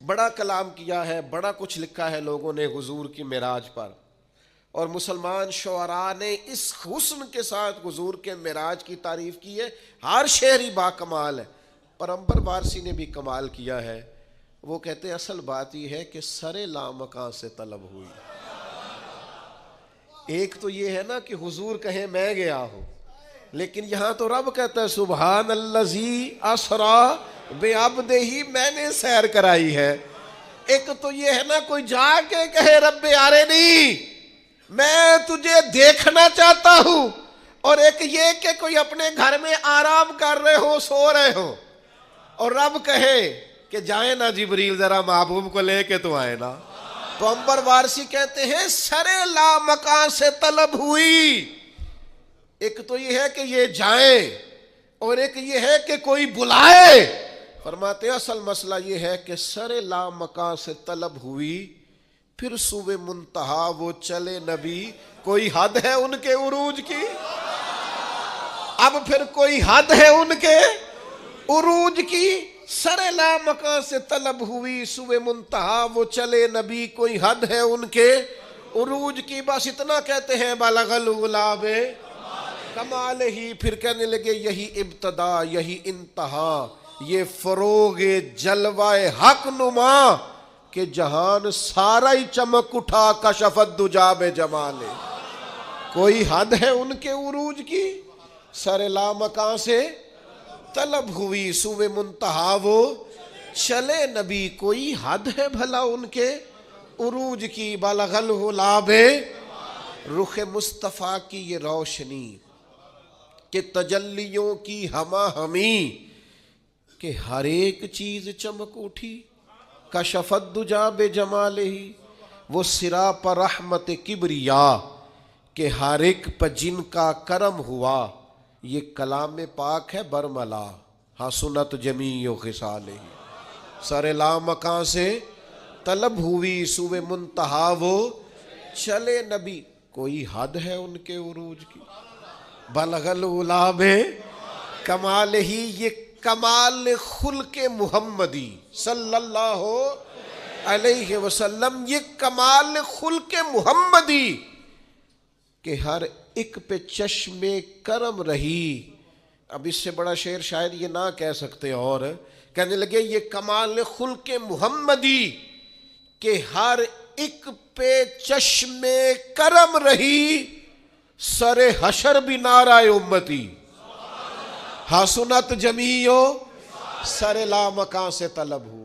بڑا کلام کیا ہے، بڑا کچھ لکھا ہے لوگوں نے حضور کی معراج پر، اور مسلمان شعراء نے اس حسن کے ساتھ حضور کے معراج کی تعریف کی ہے۔ ہر شعر ہی با کمال ہے، پر عنبر وارثی نے بھی کمال کیا ہے۔ وہ کہتے ہیں اصل بات یہ ہے کہ سر لامکاں سے طلب ہوئی۔ ایک تو یہ ہے نا کہ حضور کہیں میں گیا ہوں، لیکن یہاں تو رب کہتا ہے سبحان الذی اسرا بعبدہ، میں نے سیر کرائی ہے۔ ایک تو یہ ہے نا کوئی جا کے کہے رب ارنی، میں تجھے دیکھنا چاہتا ہوں، اور ایک یہ کہ کوئی اپنے گھر میں آرام کر رہے ہو، سو رہے ہو، اور رب کہے کہ جائیں نا جبریل ذرا محبوب کو لے کے تو آئے نا۔ تو عنبر وارثی کہتے ہیں سر لامکاں سے طلب ہوئی۔ ایک تو یہ ہے کہ یہ جائیں، اور ایک یہ ہے کہ کوئی بلائے۔ فرماتے ہیں اصل مسئلہ یہ ہے کہ سر لامکاں سے طلب ہوئی، پھر سوئے منتہا وہ چلے نبی، کوئی حد ہے ان کے عروج کی؟ اب پھر کوئی حد ہے ان کے عروج کی؟ سر لامکاں سے طلب ہوئی، سوئے منتہا وہ چلے نبی، کوئی حد ہے ان کے عروج کی؟ بس اتنا کہتے ہیں بلغ العلا بے کمال ہی، پھر کہنے لگے یہی ابتدا یہی انتہا، یہ فروغ جلوہ حق نما، کہ جہان سارا ہی چمک اٹھا کشفت دجا بے جمال۔ کوئی حد ہے ان کے عروج کی؟ سر لامکاں سے طلب ہوئی، سوئے منتہا وہ چلے نبی، کوئی حد ہے بھلا ان کے عروج کی؟ بلغ العلا بے، رخ مصطفیٰ کی یہ روشنی کہ تجلیوں کی ہما ہمی، کہ ہر ایک چیز چمک اٹھی کشفت دجا بے جمال ہی، وہ سرا پر رحمت کبریا، کہ ہر ایک پر جن کا کرم ہوا، یہ کلام پاک ہے برملا، حسنت جمیع خصالہ۔ سر لامکاں سے طلب ہوئی، سوئے منتہا وہ چلے نبی، کوئی حد ہے ان کے عروج کی؟ بلغ العلا بے کمال ہی، یہ کمال خلق محمدی صلی اللہ علیہ وسلم، یہ کمال خلق محمدی کہ ہر ایک پہ چشم کرم رہی۔ اب اس سے بڑا شعر شاید یہ نہ کہہ سکتے، اور کہنے لگے یہ کمال خلق محمدی کہ ہر ایک پہ چشم کرم رہی، سر حشر بھی نعرہ امتی، حسنت جمیع سر لامکاں سے طلب ہو۔